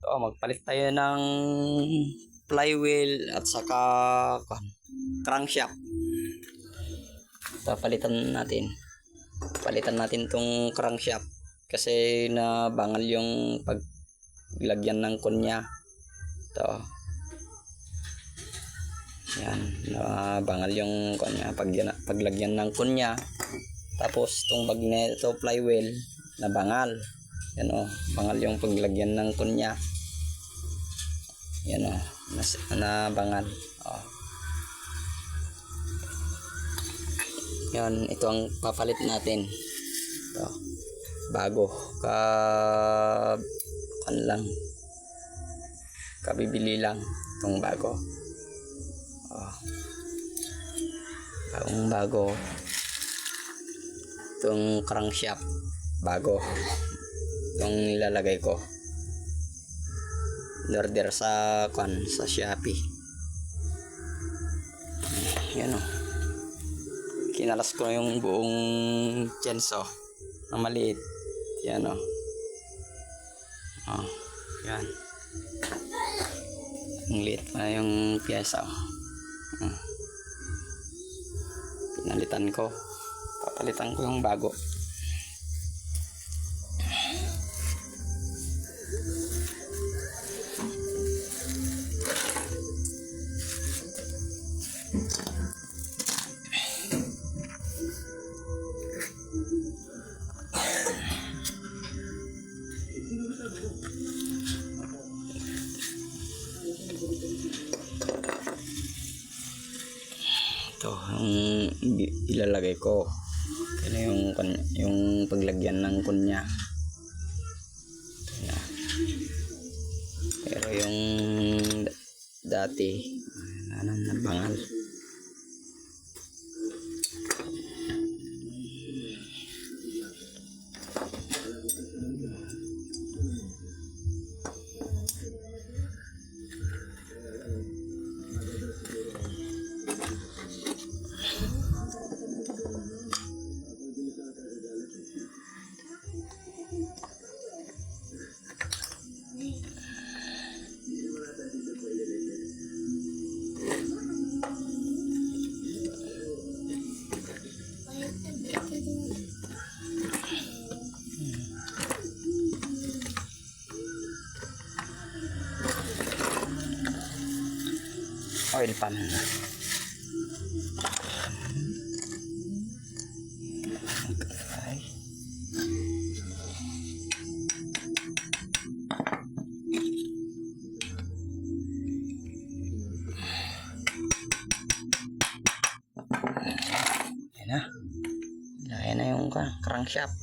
So, magpalit tayo ng flywheel at saka crankshaft. Palitan natin tong crankshaft kasi nabangal yung paglagyan ng kunya. Ito. Yan, nabangal yung kunya, paglagyan ng kunya. Tapos itong bag nito flywheel nabangal. Yan o, bangal yung paglagyan ng kunya. Yan o, nabangal. Yan, ito ang papalit natin. Ito, bago. Kabibili lang itong bago. Bago. Itong crankshaft bago. Itong nilalagay ko. Order sa Shopee. Yan o. Kinalas ko yung buong chainsaw na maliit. Yan o. Yan. Ang liit na yung pyesa. Pinalitan ko. Papalitan ko yung bago. Ito ang ilalagay ko. Kaya yung paglagyan ng kunya. Pero yung dati nabangal. Oil pan. Ayan na yung crankshaft.